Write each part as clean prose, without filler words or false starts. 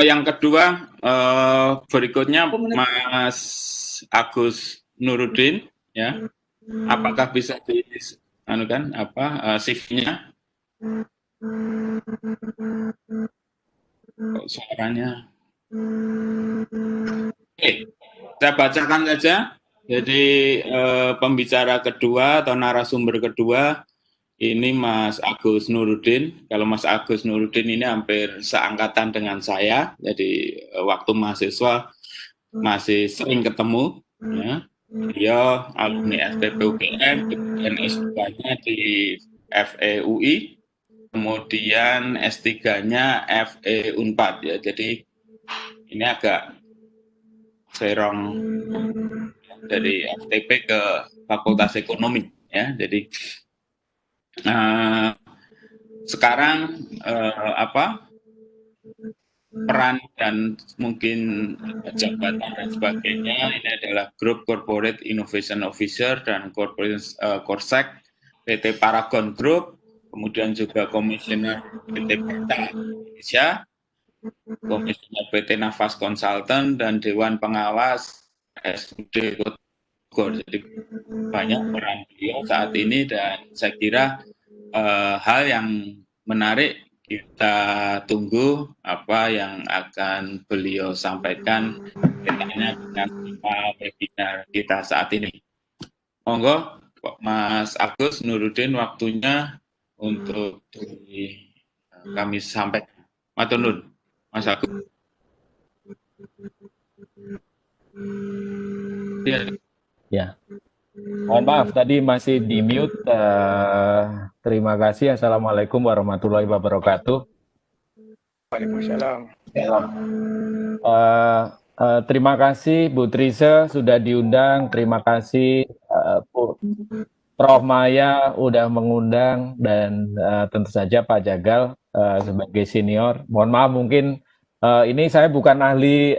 Yang kedua, berikutnya Mas Agus Nurudin, ya, apakah bisa di, CV-nya? Kok suaranya? Oke, saya bacakan saja. Jadi pembicara kedua atau narasumber kedua ini Mas Agus Nurudin. Kalau Mas Agus Nurudin ini hampir seangkatan dengan saya. Jadi waktu mahasiswa masih sering ketemu. Ya. Dia alumni FTP UGM, kemudian S2-nya di FEUI, kemudian S3-nya FE Unpad. Ya. Jadi ini agak serong dari FTP ke Fakultas Ekonomi. Ya. Jadi sekarang peran dan mungkin jabatan dan sebagainya ini adalah Group Corporate Innovation Officer dan Corporate Korsek PT Paragon Group, kemudian juga Komisioner PT Beta Indonesia, Komisioner PT Nafas Consultant, dan Dewan Pengawas SUD Bogor. Jadi banyak peran beliau saat ini dan saya kira hal yang menarik kita tunggu apa yang akan beliau sampaikan kaitannya dengan webinar kita saat ini. Monggo Mas Agus Nurudin waktunya untuk kami sampaikan. Matur nuwun, Mas Agus. Ya. Mohon maaf tadi masih di mute. Terima kasih. Assalamualaikum warahmatullahi wabarakatuh. Waalaikumsalam. Terima kasih Bu Trise sudah diundang. Terima kasih Bu Prof Maya udah mengundang dan tentu saja Pak Jagal sebagai senior. Mohon maaf mungkin ini saya bukan ahli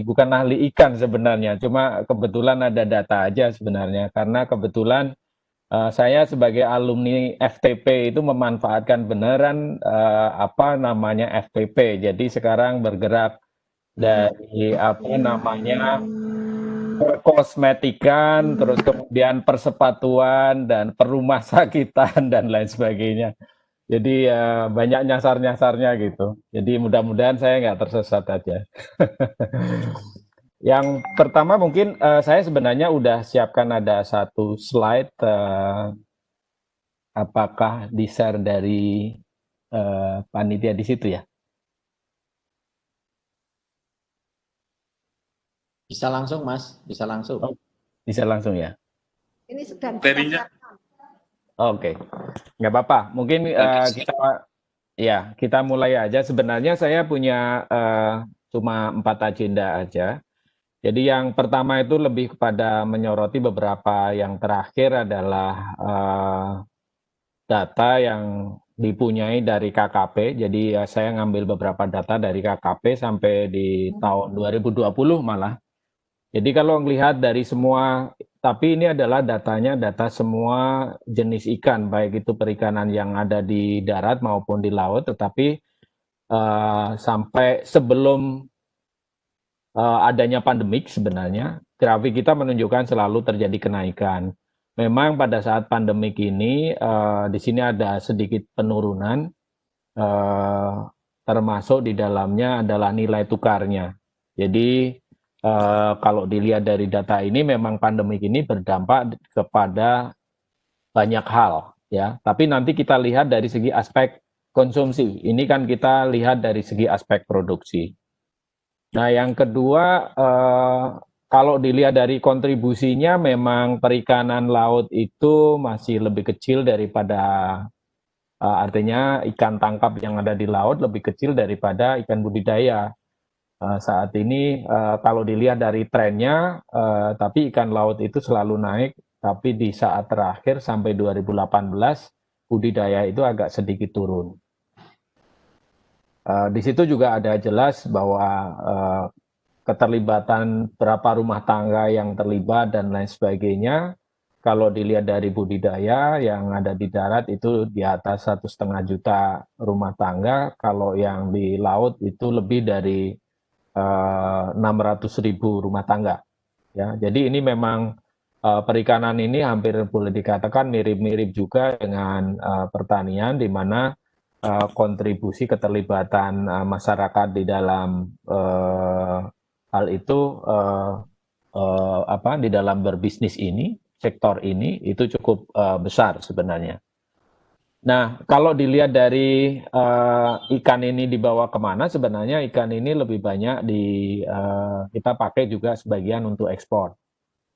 bukan ahli ikan sebenarnya. Cuma kebetulan ada data aja sebenarnya karena kebetulan saya sebagai alumni FTP itu memanfaatkan beneran FTP. Jadi sekarang bergerak dari perkosmetikan, terus kemudian persepatuan dan perumah sakitan dan lain sebagainya. Jadi banyak nyasar-nyasarnya gitu. Jadi mudah-mudahan saya nggak tersesat aja. Yang pertama mungkin saya sebenarnya udah siapkan ada satu slide. Apakah di-share dari panitia di situ ya? Bisa langsung, Mas. Bisa langsung. Oh, bisa langsung ya? Ini sedang Oke, nggak apa-apa. Mungkin kita mulai aja. Sebenarnya saya punya cuma 4 agenda aja. Jadi yang pertama itu lebih kepada menyoroti beberapa yang terakhir adalah data yang dipunyai dari KKP. Jadi saya ngambil beberapa data dari KKP sampai di tahun 2020 malah. Jadi kalau melihat dari semua, tapi ini adalah data semua jenis ikan, baik itu perikanan yang ada di darat maupun di laut, tetapi sampai sebelum adanya pandemik sebenarnya, grafik kita menunjukkan selalu terjadi kenaikan. Memang pada saat pandemik ini, di sini ada sedikit penurunan, termasuk di dalamnya adalah nilai tukarnya. Jadi kalau dilihat dari data ini memang pandemik ini berdampak kepada banyak hal ya. Tapi nanti kita lihat dari segi aspek konsumsi. Ini kan kita lihat dari segi aspek produksi. Nah, yang kedua kalau dilihat dari kontribusinya memang perikanan laut itu masih lebih kecil daripada artinya ikan tangkap yang ada di laut lebih kecil daripada ikan budidaya. Saat ini kalau dilihat dari trennya, tapi ikan laut itu selalu naik, tapi di saat terakhir sampai 2018 budidaya itu agak sedikit turun. Di situ juga ada jelas bahwa keterlibatan berapa rumah tangga yang terlibat dan lain sebagainya, kalau dilihat dari budidaya yang ada di darat itu di atas 1,5 juta rumah tangga, kalau yang di laut itu lebih dari 600.000 rumah tangga. Ya, jadi ini memang perikanan ini hampir boleh dikatakan mirip-mirip juga dengan pertanian, di mana kontribusi keterlibatan masyarakat di dalam hal itu di dalam berbisnis ini, sektor ini itu cukup besar sebenarnya. Nah, kalau dilihat dari ikan ini dibawa kemana, sebenarnya ikan ini lebih banyak kita pakai juga sebagian untuk ekspor.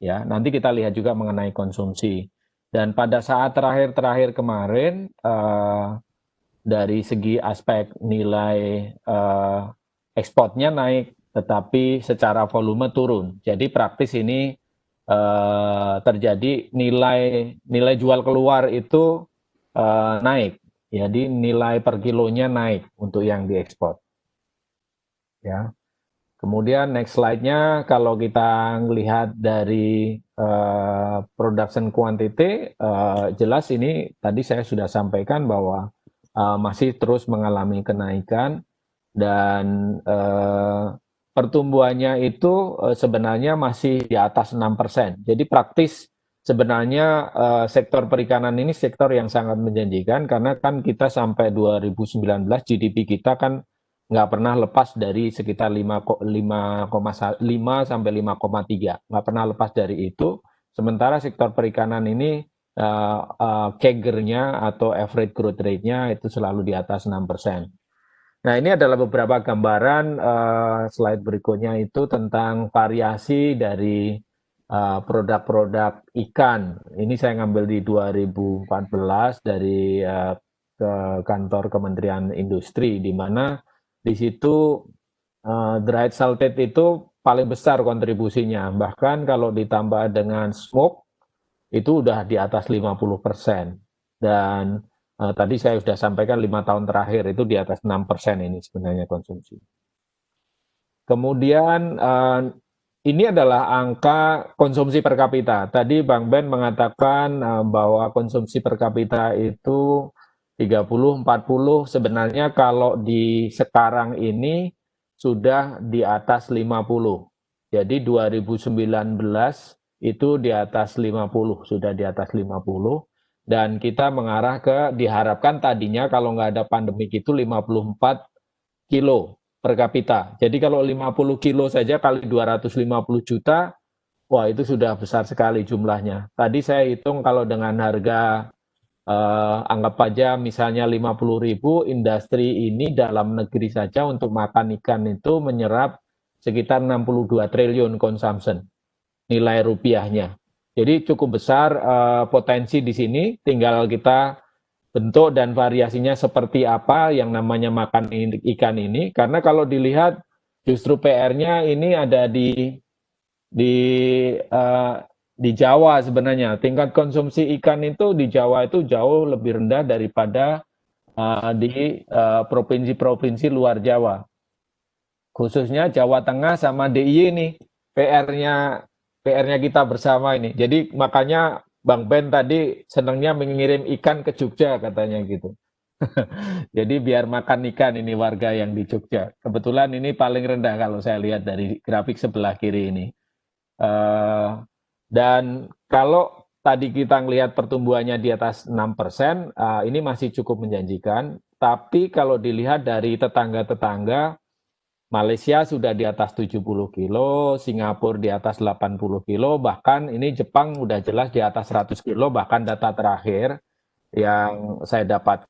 Ya, nanti kita lihat juga mengenai konsumsi. Dan pada saat terakhir kemarin, dari segi aspek nilai ekspornya naik, tetapi secara volume turun. Jadi praktis ini terjadi nilai jual keluar itu naik. Jadi nilai per kilonya naik untuk yang diekspor. Ya. Kemudian next slide-nya kalau kita melihat dari production quantity, jelas ini tadi saya sudah sampaikan bahwa masih terus mengalami kenaikan dan pertumbuhannya itu sebenarnya masih di atas 6%. Jadi praktis sebenarnya sektor perikanan ini sektor yang sangat menjanjikan karena kan kita sampai 2019 GDP kita kan nggak pernah lepas dari sekitar 5,5 sampai 5,3, nggak pernah lepas dari itu. Sementara sektor perikanan ini CAGR-nya atau average growth rate-nya itu selalu di atas 6%. Nah, ini adalah beberapa gambaran slide berikutnya itu tentang variasi dari produk-produk ikan. Ini saya ngambil di 2014 dari ke kantor Kementerian Industri, di mana di situ dried salted itu paling besar kontribusinya. Bahkan kalau ditambah dengan smoke itu udah di atas 50%. Dan tadi saya sudah sampaikan 5 tahun terakhir itu di atas 6% ini sebenarnya konsumsi. Kemudian ini adalah angka konsumsi per kapita. Tadi Bang Ben mengatakan bahwa konsumsi per kapita itu 30-40, sebenarnya kalau di sekarang ini sudah di atas 50. Jadi 2019 itu di atas 50, sudah di atas 50. Dan kita mengarah ke diharapkan tadinya kalau nggak ada pandemik itu 54 kilo per kapita. Jadi kalau 50 kilo saja kali 250 juta, wah itu sudah besar sekali jumlahnya. Tadi saya hitung kalau dengan harga anggap aja misalnya 50.000, industri ini dalam negeri saja untuk makan ikan itu menyerap sekitar 62 triliun consumption nilai rupiahnya. Jadi cukup besar potensi di sini, tinggal kita bentuk dan variasinya seperti apa yang namanya makan ikan ini. Karena kalau dilihat justru PR-nya ini ada di Jawa sebenarnya. Tingkat konsumsi ikan itu di Jawa itu jauh lebih rendah daripada di provinsi-provinsi luar Jawa. Khususnya Jawa Tengah sama DIY ini PR-nya kita bersama ini. Jadi makanya Bang Ben tadi senangnya mengirim ikan ke Jogja katanya gitu. Jadi biar makan ikan ini warga yang di Jogja. Kebetulan ini paling rendah kalau saya lihat dari grafik sebelah kiri ini. Dan kalau tadi kita melihat pertumbuhannya di atas 6%, ini masih cukup menjanjikan. Tapi kalau dilihat dari tetangga-tetangga, Malaysia sudah di atas 70 kilo, Singapura di atas 80 kilo, bahkan ini Jepang udah jelas di atas 100 kilo, bahkan data terakhir yang saya dapat.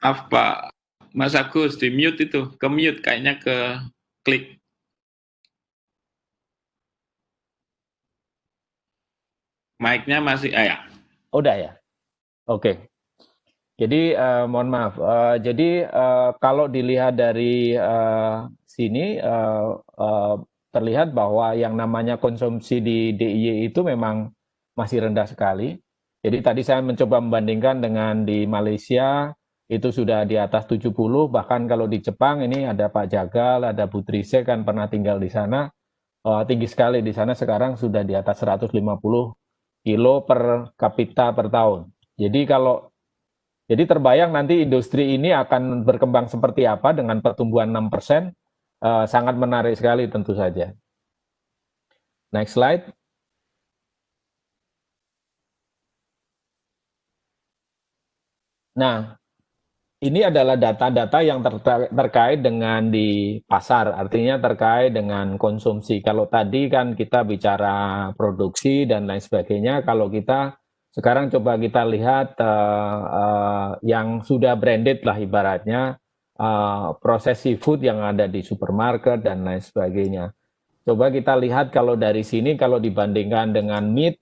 Maaf Pak Mas Agus, di mute itu, ke mute kayaknya ke klik. Mic-nya masih, ya. Udah ya? Oke. Jadi mohon maaf. Jadi kalau dilihat dari sini terlihat bahwa yang namanya konsumsi di DIY itu memang masih rendah sekali. Jadi tadi saya mencoba membandingkan dengan di Malaysia itu sudah di atas 70, bahkan kalau di Jepang ini ada Pak Jagal, ada Bu Trise kan pernah tinggal di sana, tinggi sekali di sana sekarang sudah di atas 150 kilo per kapita per tahun. Jadi terbayang nanti industri ini akan berkembang seperti apa dengan pertumbuhan 6%, sangat menarik sekali tentu saja. Next slide. Nah, ini adalah data-data yang terkait dengan di pasar, artinya terkait dengan konsumsi. Kalau tadi kan kita bicara produksi dan lain sebagainya, kalau kita sekarang coba kita lihat yang sudah branded lah ibaratnya, proses seafood yang ada di supermarket dan lain sebagainya. Coba kita lihat kalau dari sini, kalau dibandingkan dengan meat,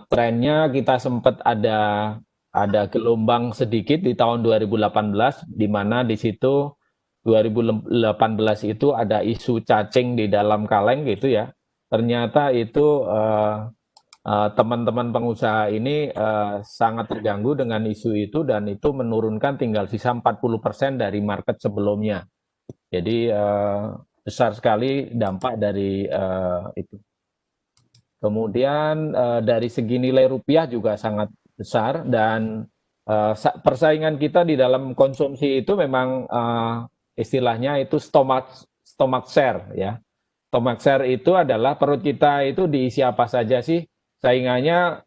trennya kita sempat ada gelombang sedikit di tahun 2018, di mana di situ 2018 itu ada isu cacing di dalam kaleng gitu ya. Ternyata itu teman-teman pengusaha ini sangat terganggu dengan isu itu dan itu menurunkan tinggal sisa 40% dari market sebelumnya. Jadi besar sekali dampak dari itu. Kemudian dari segi nilai rupiah juga sangat besar dan persaingan kita di dalam konsumsi itu memang istilahnya itu stomach share ya. Stomach share itu adalah perut kita itu diisi apa saja sih, saingannya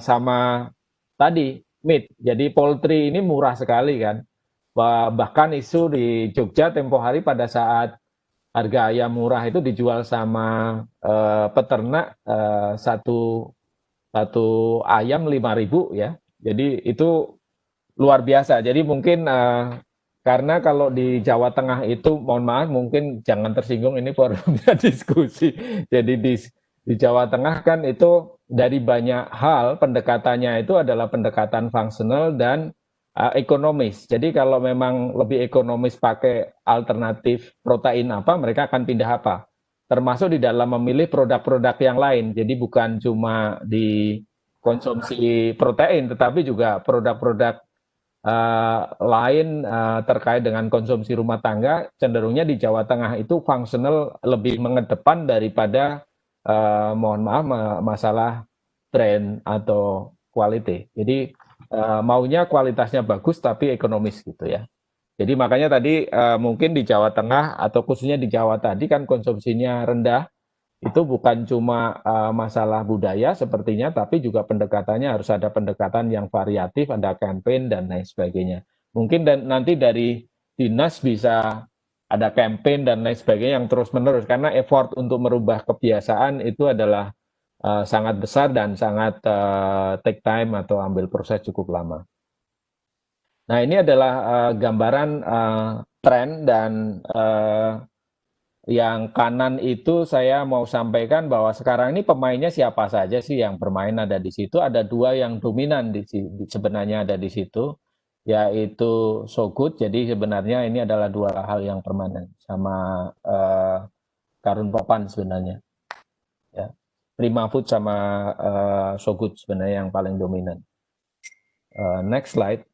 sama tadi meat. Jadi poultry ini murah sekali kan. Bahkan isu di Jogja tempo hari pada saat harga ayam murah itu dijual sama peternak satu ayam 5.000 ya. Jadi itu luar biasa. Jadi mungkin karena kalau di Jawa Tengah itu, mohon maaf, mungkin jangan tersinggung ini forumnya diskusi. Jadi di Jawa Tengah kan itu dari banyak hal pendekatannya itu adalah pendekatan fungsional dan ekonomis. Jadi kalau memang lebih ekonomis pakai alternatif protein apa, mereka akan pindah apa. Termasuk di dalam memilih produk-produk yang lain. Jadi bukan cuma di konsumsi protein, tetapi juga produk-produk lain terkait dengan konsumsi rumah tangga, cenderungnya di Jawa Tengah itu fungsional lebih mengedepan daripada mohon maaf masalah brand atau quality. Jadi maunya kualitasnya bagus tapi ekonomis gitu ya. Jadi makanya tadi mungkin di Jawa Tengah atau khususnya di Jawa tadi kan konsumsinya rendah, itu bukan cuma masalah budaya sepertinya, tapi juga pendekatannya harus ada pendekatan yang variatif, ada campaign dan lain sebagainya. Mungkin nanti dari dinas bisa ada campaign dan lain sebagainya yang terus-menerus, karena effort untuk merubah kebiasaan itu adalah sangat besar dan sangat take time atau ambil proses cukup lama. Nah ini adalah gambaran tren dan yang kanan itu saya mau sampaikan bahwa sekarang ini pemainnya siapa saja sih yang bermain ada di situ. Ada dua yang dominan sebenarnya ada di situ, yaitu So Good. Jadi sebenarnya ini adalah dua hal yang permanen sama Karun Popan sebenarnya. Ya. Prima Food sama So Good sebenarnya yang paling dominan. Next slide.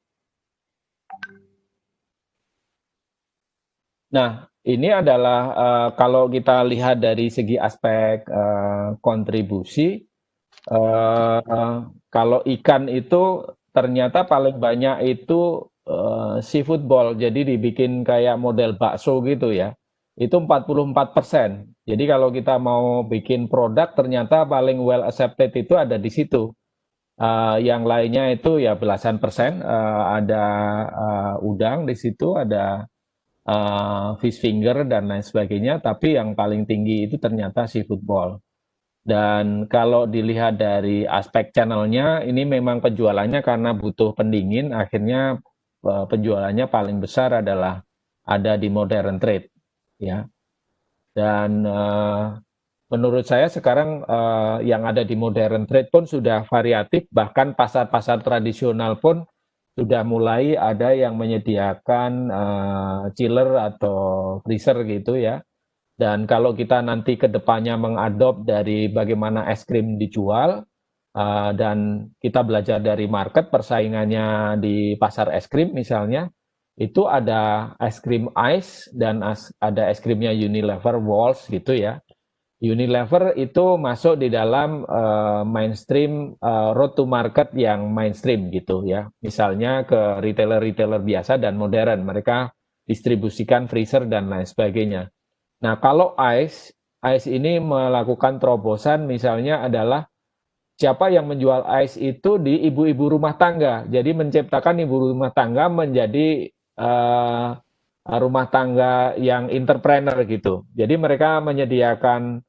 Nah, ini adalah kalau kita lihat dari segi aspek kontribusi, kalau ikan itu ternyata paling banyak itu seafood ball, jadi dibikin kayak model bakso gitu ya, itu 44%. Jadi kalau kita mau bikin produk ternyata paling well accepted itu ada di situ. Yang lainnya itu ya belasan persen, ada udang di situ, ada fish finger dan lain sebagainya, tapi yang paling tinggi itu ternyata seafood ball. Dan kalau dilihat dari aspek channelnya, ini memang penjualannya karena butuh pendingin, akhirnya penjualannya paling besar adalah ada di modern trade, ya. Dan menurut saya sekarang yang ada di modern trade pun sudah variatif, bahkan pasar-pasar tradisional pun sudah mulai ada yang menyediakan chiller atau freezer gitu ya. Dan kalau kita nanti ke depannya mengadop dari bagaimana es krim dijual, Dan kita belajar dari market persaingannya di pasar es krim misalnya, itu ada es krim Ice dan ada es krimnya Unilever, Walls gitu ya. Unilever itu masuk di dalam mainstream road to market yang mainstream gitu ya. Misalnya ke retailer-retailer biasa dan modern, mereka distribusikan freezer dan lain sebagainya. Nah, kalau Ice ini melakukan terobosan misalnya adalah siapa yang menjual ice itu di ibu-ibu rumah tangga. Jadi menciptakan ibu rumah tangga menjadi rumah tangga yang entrepreneur gitu. Jadi mereka menyediakan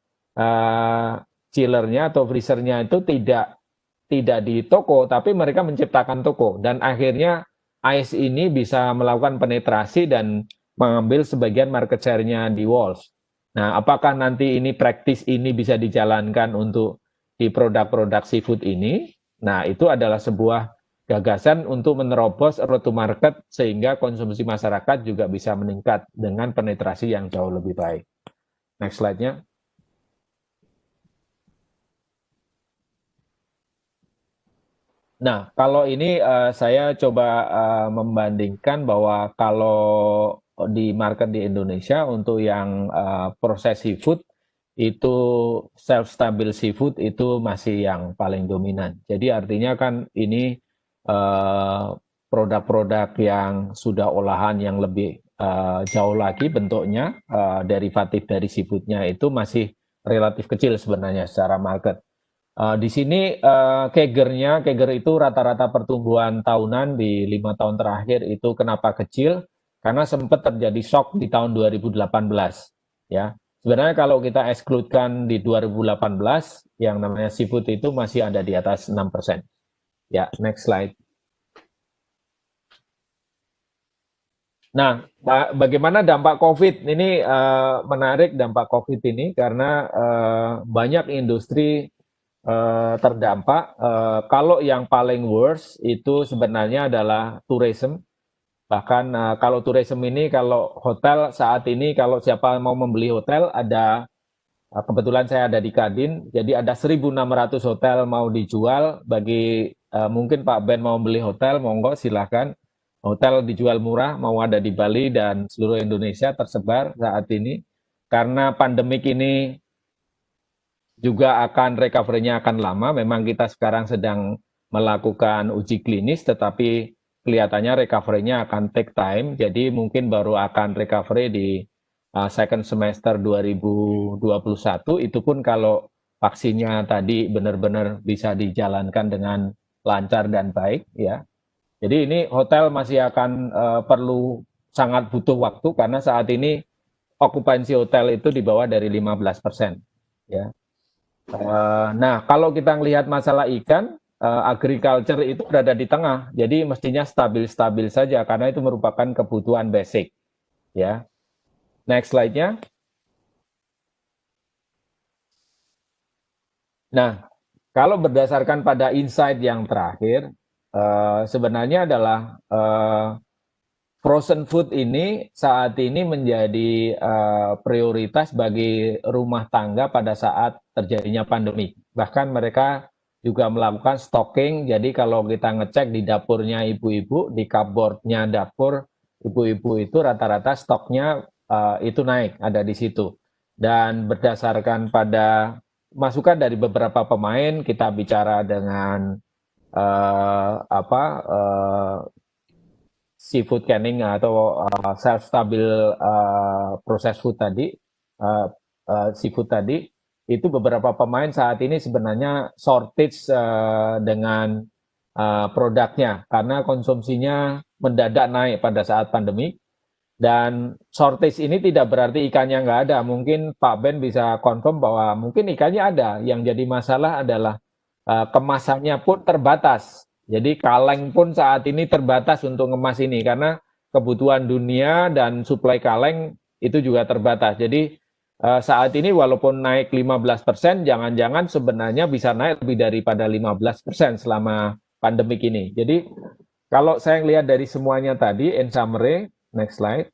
chillernya atau freezernya itu tidak di toko, tapi mereka menciptakan toko. Dan akhirnya ice ini bisa melakukan penetrasi dan mengambil sebagian market share-nya di Walls. Nah, apakah nanti ini praktis ini bisa dijalankan untuk di produk-produk seafood ini? Nah, itu adalah sebuah gagasan untuk menerobos road to market sehingga konsumsi masyarakat juga bisa meningkat dengan penetrasi yang jauh lebih baik. Next slide-nya. Nah, kalau ini saya coba membandingkan bahwa kalau di market di Indonesia untuk yang proses seafood itu self-stable seafood itu masih yang paling dominan. Jadi artinya kan ini produk-produk yang sudah olahan yang lebih jauh lagi bentuknya, derivatif dari seafoodnya itu masih relatif kecil sebenarnya secara market. Di sini CAGR itu rata-rata pertumbuhan tahunan di 5 tahun terakhir itu kenapa kecil? Karena sempat terjadi shock di tahun 2018. Ya, sebenarnya kalau kita exclude-kan di 2018, yang namanya seafood itu masih ada di atas 6%. Ya, next slide. Nah, bagaimana dampak COVID? Ini menarik dampak COVID ini karena banyak industri terdampak. Kalau yang paling worst itu sebenarnya adalah tourism. Bahkan kalau tourism ini, kalau hotel saat ini, kalau siapa mau membeli hotel, ada kebetulan saya ada di Kadin, jadi ada 1.600 hotel mau dijual. Bagi mungkin Pak Ben mau beli hotel, monggo silahkan. Hotel dijual murah, mau ada di Bali dan seluruh Indonesia tersebar saat ini. Karena pandemik ini juga recovery-nya akan lama. Memang kita sekarang sedang melakukan uji klinis, tetapi kelihatannya recovery-nya akan take time. Jadi mungkin baru akan recovery di second semester 2021. Itu pun kalau vaksinnya tadi benar-benar bisa dijalankan dengan lancar dan baik, ya. Jadi ini hotel masih akan perlu sangat butuh waktu karena saat ini okupansi hotel itu di bawah dari 15%, ya. Nah, kalau kita melihat masalah ikan, agriculture itu berada di tengah, jadi mestinya stabil-stabil saja karena itu merupakan kebutuhan basic. Ya, next slide-nya. Nah, kalau berdasarkan pada insight yang terakhir, sebenarnya adalah frozen food ini saat ini menjadi prioritas bagi rumah tangga pada saat terjadinya pandemi. Bahkan mereka juga melakukan stocking, jadi kalau kita ngecek di dapurnya ibu-ibu, di cupboard-nya dapur ibu-ibu itu rata-rata stoknya itu naik, ada di situ. Dan berdasarkan pada masukan dari beberapa pemain, kita bicara dengan seafood canning atau self-stable proses food tadi, seafood tadi, itu beberapa pemain saat ini sebenarnya shortage dengan produknya karena konsumsinya mendadak naik pada saat pandemi. Dan shortage ini tidak berarti ikannya nggak ada. Mungkin Pak Ben bisa confirm bahwa mungkin ikannya ada. Yang jadi masalah adalah kemasannya pun terbatas. Jadi kaleng pun saat ini terbatas untuk ngemas ini karena kebutuhan dunia dan suplai kaleng itu juga terbatas. Jadi saat ini walaupun naik 15%, jangan-jangan sebenarnya bisa naik lebih daripada 15% selama pandemik ini. Jadi kalau saya lihat dari semuanya tadi, in summary, next slide.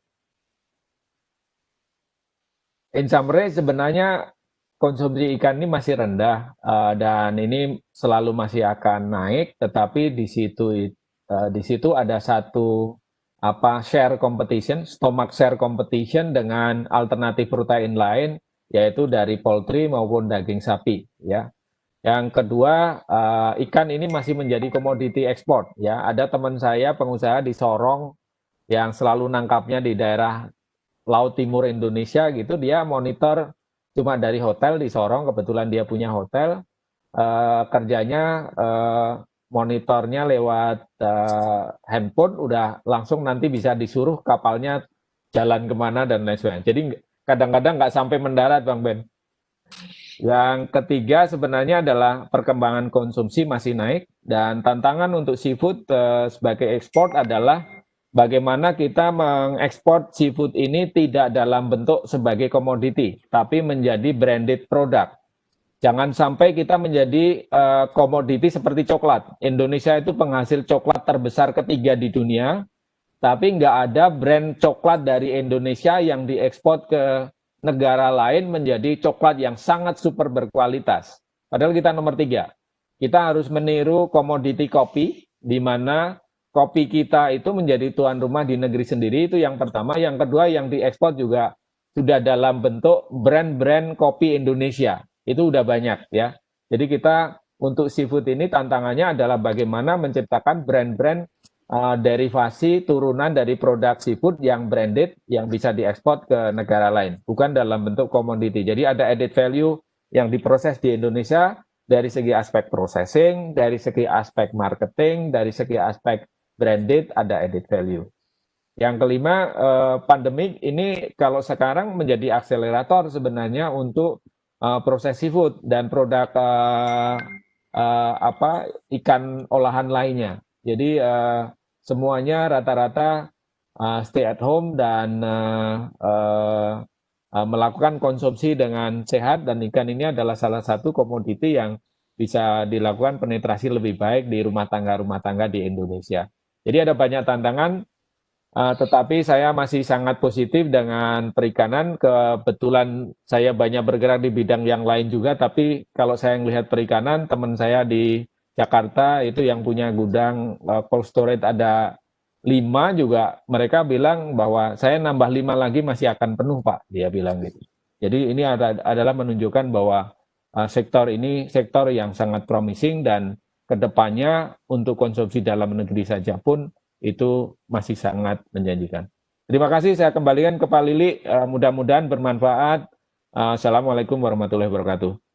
In summary sebenarnya konsumsi ikan ini masih rendah dan ini selalu masih akan naik, tetapi di situ ada satu share competition, stomach share competition dengan alternatif protein lain, yaitu dari poultry maupun daging sapi, ya. Yang kedua, ikan ini masih menjadi komoditi ekspor, ya. Ada teman saya pengusaha di Sorong yang selalu nangkapnya di daerah Laut Timur Indonesia gitu, dia monitor cuma dari hotel di Sorong, kebetulan dia punya hotel, kerjanya monitornya lewat handphone, udah langsung nanti bisa disuruh kapalnya jalan kemana dan lain sebagainya. Jadi kadang-kadang nggak sampai mendarat, Bang Ben. Yang ketiga sebenarnya adalah perkembangan konsumsi masih naik, dan tantangan untuk seafood sebagai ekspor adalah bagaimana kita mengekspor seafood ini tidak dalam bentuk sebagai komoditi, tapi menjadi branded product. Jangan sampai kita menjadi komoditi seperti coklat. Indonesia itu penghasil coklat terbesar ketiga di dunia, tapi nggak ada brand coklat dari Indonesia yang diekspor ke negara lain menjadi coklat yang sangat super berkualitas. Padahal kita nomor 3. Kita harus meniru komoditi kopi, di mana kopi kita itu menjadi tuan rumah di negeri sendiri, itu yang pertama. Yang kedua, yang diekspor juga sudah dalam bentuk brand-brand kopi Indonesia. Itu udah banyak, ya. Jadi kita untuk seafood ini tantangannya adalah bagaimana menciptakan brand-brand derivasi turunan dari produk seafood yang branded, yang bisa diekspor ke negara lain, bukan dalam bentuk komoditi. Jadi ada added value yang diproses di Indonesia dari segi aspek processing, dari segi aspek marketing, dari segi aspek branded, ada added value. Yang kelima, pandemik ini kalau sekarang menjadi akselerator sebenarnya untuk proses seafood dan produk ikan olahan lainnya. Jadi semuanya rata-rata stay at home dan melakukan konsumsi dengan sehat, dan ikan ini adalah salah satu komoditi yang bisa dilakukan penetrasi lebih baik di rumah tangga di Indonesia. Jadi ada banyak tantangan, tetapi saya masih sangat positif dengan perikanan. Kebetulan saya banyak bergerak di bidang yang lain juga, tapi kalau saya melihat perikanan, teman saya di Jakarta itu yang punya gudang cold storage ada 5 juga, mereka bilang bahwa saya nambah 5 lagi masih akan penuh, Pak, dia bilang gitu. Jadi ini adalah menunjukkan bahwa sektor ini sektor yang sangat promising, dan kedepannya untuk konsumsi dalam negeri saja pun itu masih sangat menjanjikan. Terima kasih, saya kembalikan ke Pak Lili, mudah-mudahan bermanfaat. Assalamualaikum warahmatullahi wabarakatuh.